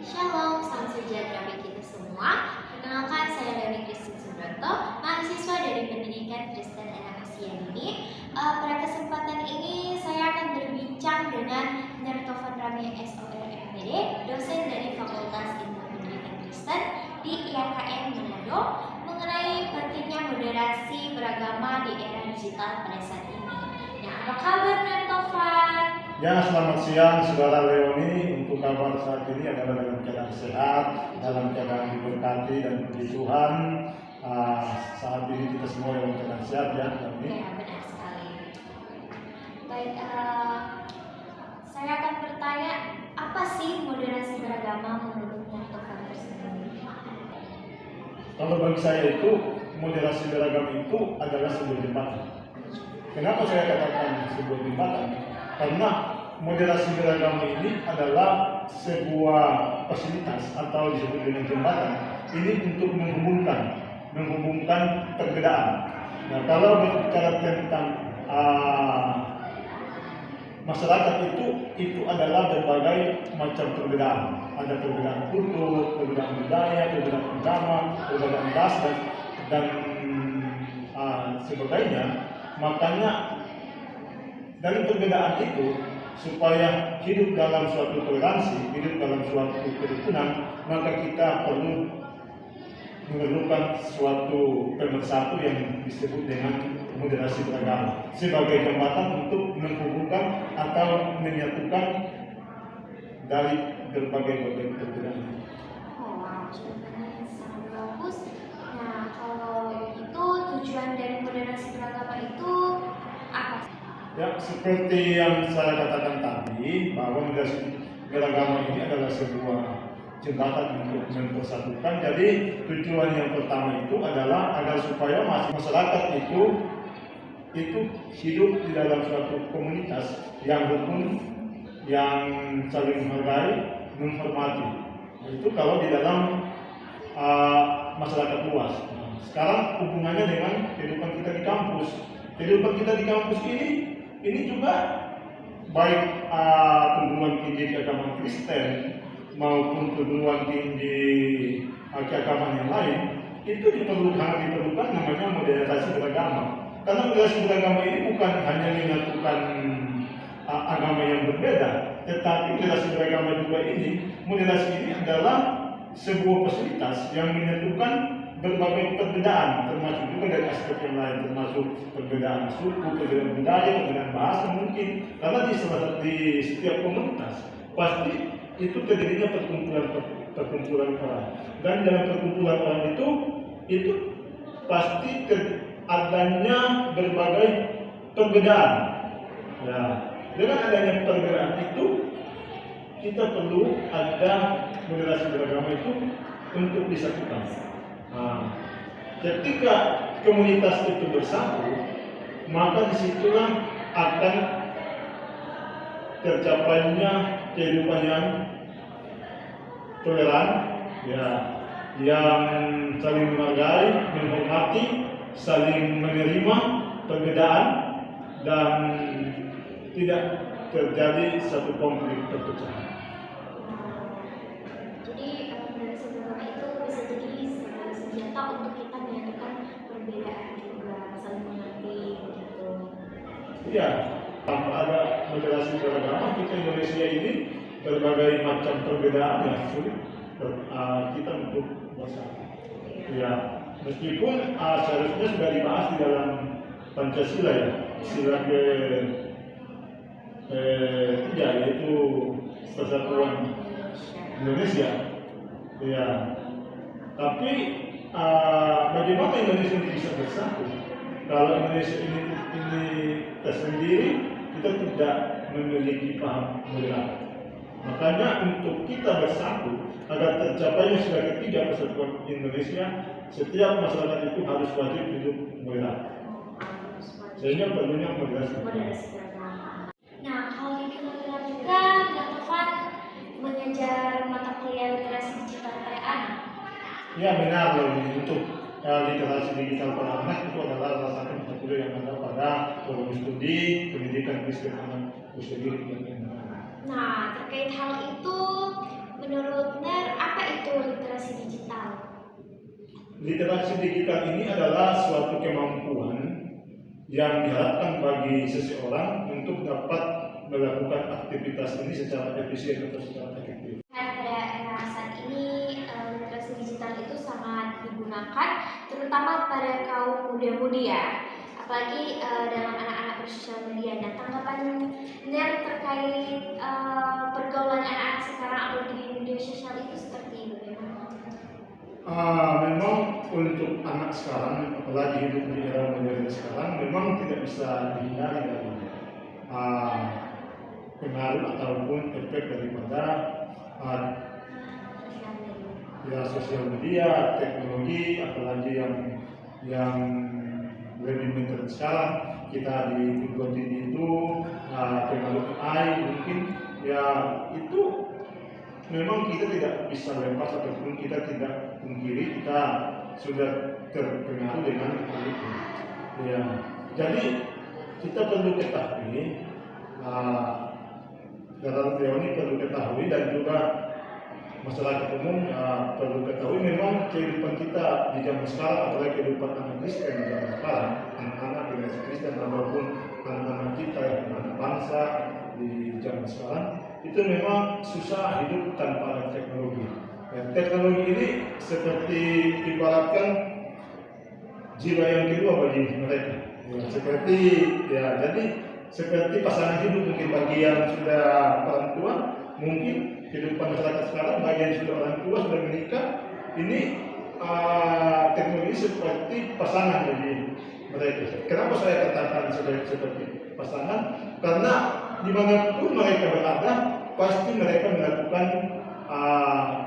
Shalom, salam sejahtera bagi kita semua. Perkenalkan, saya Leoni Christine Subranto, mahasiswa dari Pendidikan Kristen Anak Asia ini. Pada kesempatan ini, saya akan berbincang dengan Nertovan Rami SOL-MPD, dosen dari Fakultas Ilmu Pendidikan Kristen di IAKN Manado, mengenai pentingnya moderasi beragama di era digital pada saat ini. Nah, apa kabar Nertovan? Ya, selamat siang Saudara Leoni. Untuk kabar saat ini adalah dalam keadaan sehat, dalam keadaan diberkati dan puji Tuhan. Saat ini kita semua dalam keadaan sehat ya, Leoni. Ya, benar sekali. Baik, saya akan bertanya, apa sih moderasi beragama menurut Nertovan tersebut? Kalau bagi saya itu, moderasi beragama itu adalah sebuah jembatan. Kenapa saya katakan sebuah jembatan? Karena moderasi beragama ini adalah sebuah fasilitas atau disebut dengan jembatan. Ini untuk menghubungkan perbedaan. Nah, kalau berbicara tentang masyarakat itu adalah berbagai macam perbedaan. Ada perbedaan kultur, perbedaan budaya, perbedaan agama, perbedaan ras dan sebagainya. Makanya dari perbedaan itu, supaya hidup dalam suatu toleransi, hidup dalam suatu kerukunan, maka kita perlu memerlukan suatu pemersatu yang disebut dengan moderasi beragama sebagai jembatan untuk menghubungkan atau menyatukan dari berbagai perbedaan. Oh, wow, jawabannya sangat bagus. Nah, kalau begitu tujuan dari moderasi beragama itu apa? Ya, seperti yang saya katakan tadi, bahwa moderasi beragama ini adalah sebuah jembatan untuk mempersatukan. Jadi tujuan yang pertama itu adalah agar supaya masyarakat itu hidup di dalam suatu komunitas yang rukun, yang saling menghargai, menghormati. Itu kalau di dalam masyarakat luas. Nah, sekarang hubungannya dengan kehidupan kita di kampus. Kehidupan kita di kampus ini juga baik perguruan tinggi agama Kristen maupun perguruan tinggi keagamaan yang lain itu diperlukan namanya moderasi beragama. Karena moderasi beragama ini bukan hanya menyatukan agama yang berbeda, tetapi moderasi beragama juga moderasi ini adalah sebuah fasilitas yang menyatukan berbagai perbedaan, termasuk juga dari aspek yang lain, termasuk perbedaan suku, perbedaan budaya, perbedaan bahasa mungkin. Karena di setiap komunitas pasti itu terdirinya perkumpulan orang. Dan dalam perkumpulan orang itu pasti adanya berbagai perbedaan. Ya, dengan adanya perbedaan itu kita perlu ada moderasi beragama itu untuk disatukan. Nah, ketika komunitas itu bersatu, maka disitulah akan tercapainya kehidupan yang toleran, ya, yang saling menghargai, menghormati, saling menerima perbedaan dan tidak terjadi satu konflik perpecahan. Jadi moderasi beragama itu bisa jadi sebagai senjata untuk kita menyatukan perbedaan juga, saling mengerti begitu. Iya, tanpa ada moderasi beragama, kita Indonesia ini berbagai macam perbedaan yang sulit kita untuk bersatu. Ya, meskipun seharusnya sudah dibahas di dalam Pancasila ya, sila ketiga yaitu persatuan Indonesia. Ya, tapi bagaimana Indonesia ini bisa bersatu? Kalau Indonesia ini tersendiri, kita tidak memiliki paham moderat. Makanya untuk kita bersatu agar tercapainya sila ketiga persatuan Indonesia, setiap masyarakat itu harus wajib hidup moderat. Sehingga perlunya moderasi beragama. Nah, hal ini benar juga Nertovan mengejar mata kuliah literasi digital pada anak. Ya benar loh, untuk literasi digital pada anak itu adalah salah satu mata kuliah yang ada pada program studi pendidikan Kristen anak usia dini dan anak. Nah, terkait hal itu, menurut Ner, literasi digital ini adalah suatu kemampuan yang diharapkan bagi seseorang untuk dapat melakukan aktivitas ini secara efisien atau secara efektif. Pada era saat ini, literasi digital itu sangat digunakan, terutama pada kaum muda-mudi ya, apalagi dalam anak-anak bersosial media. Dan tanggapan Ner terkait pergaulan anak-anak sekarang apalagi di media sosial itu seperti bagaimana? Memang untuk anak sekarang, apalagi hidup di era modern sekarang, memang tidak bisa dihindari dari pengaruh ataupun efek daripada ya sosial media, teknologi, apalagi yang lebih modern sekarang. Kita di tinggi itu pengaruh AI mungkin ya itu memang kita tidak bisa lepas ataupun kita tidak pungkiri kita sudah terpengaruh dengan hal itu. Ya, jadi kita perlu ketahui dalam teori perlu ketahui dan juga masyarakat umum perlu ketahui memang kehidupan kita di zaman sekarang, apalagi kehidupan anak Kristen di zaman sekarang, anak-anak generasi Kristen ataupun anak-anak kita yang anak bangsa di zaman sekarang itu memang susah hidup tanpa ada teknologi. Ya, teknologi ini seperti ibaratkan jiwa yang kedua bagi mereka. Ya, jadi seperti pasangan hidup mungkin bagi yang sudah orang tua, mungkin kehidupan masyarakat sekarang bagi yang sudah orang tua sudah menikah, ini teknologi seperti pasangan bagi mereka. Kenapa saya katakan seperti pasangan? Karena dimanapun mereka berada, pasti mereka melakukan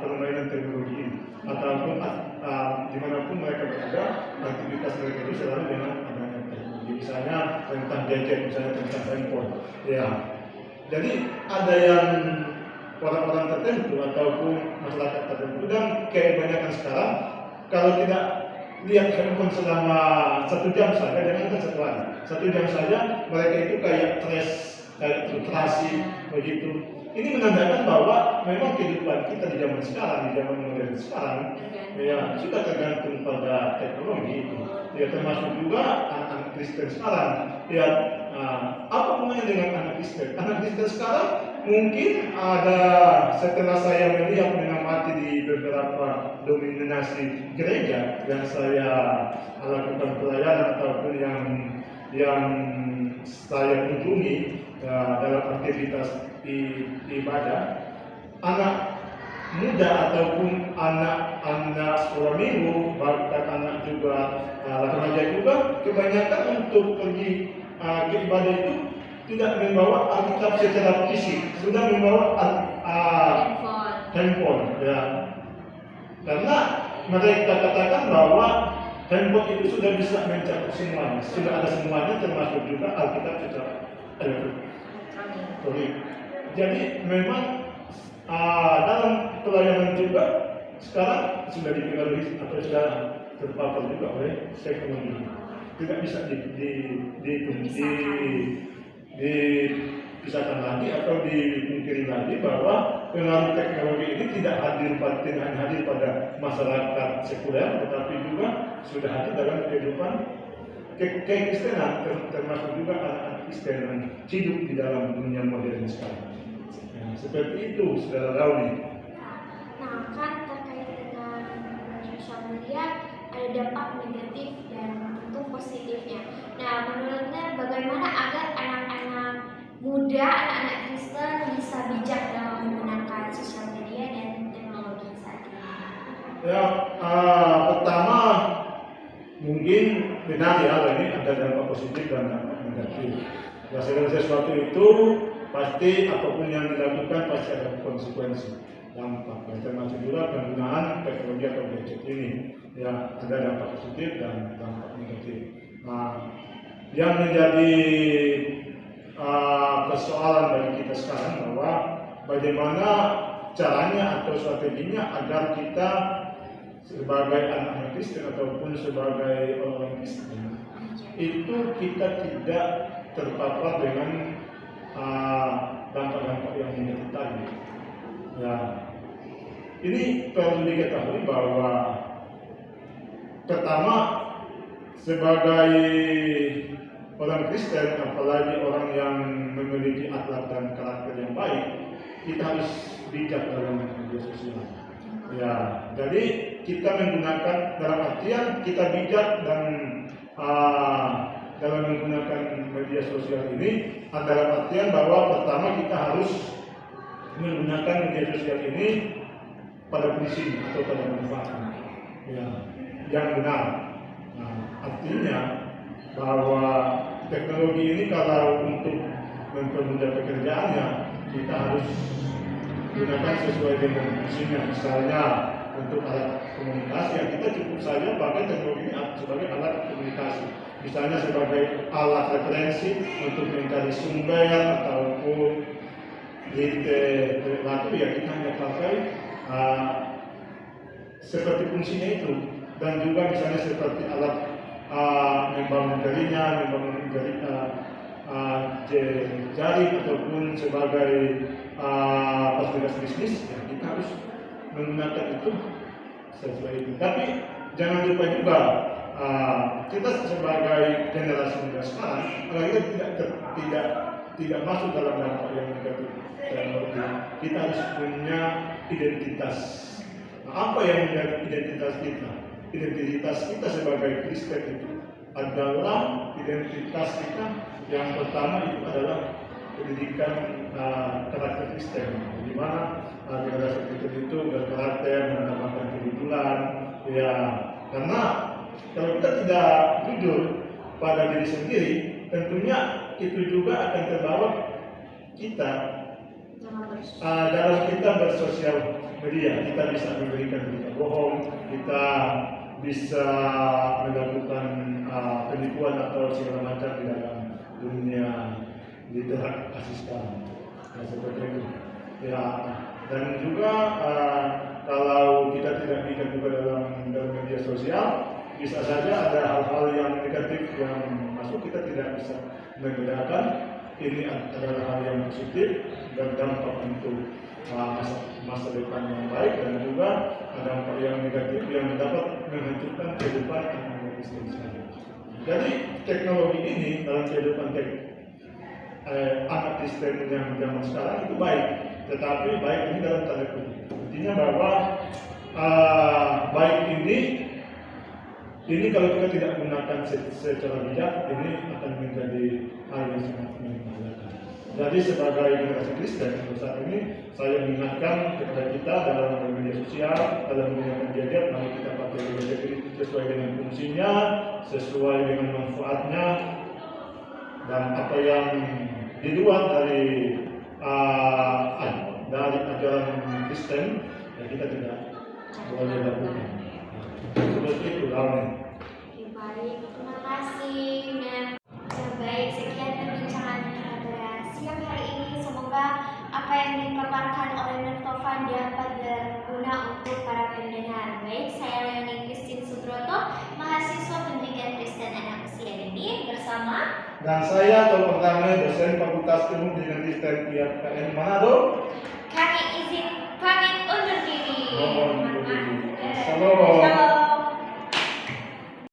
permainan teknologi ini, ataupun dimanapun mereka berada, aktivitas mereka itu selalu dengan adanya teknologi. Misalnya tentang gadget, misalnya tentang handphone. Ya, jadi ada yang orang-orang tertentu ataupun masyarakat tertentu dan kebanyakan sekarang kalau tidak lihat handphone selama 1 jam saja, jangan satu hari, 1 jam saja mereka itu kayak stres, kayak frustrasi begitu. Ini menandakan bahwa memang kehidupan kita di zaman sekarang, di zaman modern sekarang, ya sudah tergantung pada teknologi itu. Ya termasuk juga anak-anak Kristen sekarang. Ya apa hubungannya dengan anak Kristen? Anak Kristen sekarang mungkin ada, setelah saya melihat mengamati di beberapa dominasi gereja yang saya lakukan pelayanan ataupun yang saya kunjungi dalam aktivitas ibadah, anak muda ataupun anak sekolah minggu, bahkan anak juga remaja juga, kebanyakan untuk pergi ke ibadah itu tidak membawa Alkitab secara fisik, sudah membawa handphone. Ya. Karena mereka katakan bahwa handphone itu sudah bisa mencakup semuanya, sudah ada semuanya termasuk juga Alkitab secara elektronik. Jadi memang dalam pelayanan juga sekarang sudah dipengaruhi atau sudah terpapar juga oleh teknologi. Tidak bisa dipisahkan lagi atau dipungkiri lagi bahwa pengaruh teknologi ini tidak hanya hadir pada masyarakat sekuler, tetapi juga sudah hadir dalam kehidupan kekristenan, termasuk juga anak-anak Kristen yang hidup di dalam dunia modern sekarang. Ya, seperti itu, saudara Rauni. Nah, kan terkait dengan sosial media ada dampak negatif dan tentu positifnya. Nah, menurutnya bagaimana agar anak-anak muda, anak-anak Kristen bisa bijak dalam menggunakan sosial media dan teknologi saat ini? Ya, pertama mungkin benar ya, ini ada dampak positif dan dampak negatif. Ya, segala sesuatu itu pasti apapun yang dilakukan pasti ada konsekuensi, dampak. Dan termasuk juga penggunaan teknologi atau gadget ini. Ya, ada dampak positif dan dampak negatif. Nah, yang menjadi persoalan bagi kita sekarang bahwa bagaimana caranya atau strateginya agar kita sebagai anak Kristen ataupun sebagai orang Kristen itu kita tidak terpapar dengan dampak-dampak yang negatif tadi. Ya, ini perlu diketahui bahwa pertama sebagai orang Kristen, apalagi orang yang memiliki akhlak dan karakter yang baik, kita harus bijak dalam media sosial. Ya, jadi kita menggunakan dalam artian kita bijak dan dalam menggunakan media sosial ini dalam artian bahwa pertama kita harus menggunakan media sosial ini pada fungsinya atau pada manfaatnya, ya, yang benar. Nah, artinya bahwa teknologi ini kalau untuk mempermudah pekerjaannya kita harus gunakan sesuai dengan fungsinya. Misalnya untuk alat komunikasi, ya kita cukup saja pakai teknologi ini sebagai alat komunikasi. Misalnya sebagai alat referensi untuk mencari sumber ataupun literatur, ya kita hanya pakai seperti fungsinya itu. Dan juga misalnya seperti alat membangun jaringan, membangun jaring ataupun sebagai fasilitas bisnis, ya kita harus menggunakan itu sesuai itu. Tapi jangan lupa juga kita sebagai generasi muda sekarang, kita tidak masuk dalam dampak yang negatif teknologi. Kita harus punya identitas. Nah, apa yang menjadi identitas kita? Identitas kita sebagai Kristen itu adalah identitas kita yang pertama itu adalah pendidikan karakter Kristen, di mana generasi Kristen itu berkarakter mendapatkan kebetulan, ya, karena kalau kita tidak jujur pada diri sendiri, tentunya itu juga akan terbawa kita dalam kita bersosial media. Kita bisa memberikan berita bohong, kita bisa melakukan penipuan atau segala macam di dalam dunia literasi sekarang, seperti itu. Ya, dan juga kalau kita tidak bijak juga dalam media sosial, bisa saja ada hal-hal yang negatif yang masuk, kita tidak bisa membedakan ini adalah hal yang positif dan dampak untuk masa depan yang baik, dan juga dampak yang negatif yang dapat menghancurkan kehidupan anak Kristen. Jadi teknologi ini dalam kehidupan anak Kristen yang zaman sekarang itu baik, tetapi baik ini dalam tanda kutip. Artinya bahwa baik ini kalau kita tidak gunakan secara bijak, ini akan menjadi hal yang sangat membahayakan. Jadi sebagai generasi Kristen saat ini, saya mengingatkan kepada kita dalam media sosial, dalam menggunakan gadget, mari kita pakai gadget ini sesuai dengan fungsinya, sesuai dengan manfaatnya, dan apa yang di luar dari ajaran Kristen, ya kita tidak boleh lakukan. Seperti itu lawannya. Baik, terima kasih. Dan baik, sekian perbincangan pada siang hari ini. Semoga apa yang dipaparkan oleh Nurtovan dapat berguna untuk para pendengar. Baik, saya Leonie Christine Sudroto, mahasiswa Pendidikan Kristen Anak Usia Dini, bersama Dan saya Tol Pertama, dosen Fakultas Ilmu Pendidikan Kristen IAKN Manado. kami izin pamit undur diri. Mohon undur diri. Shalom.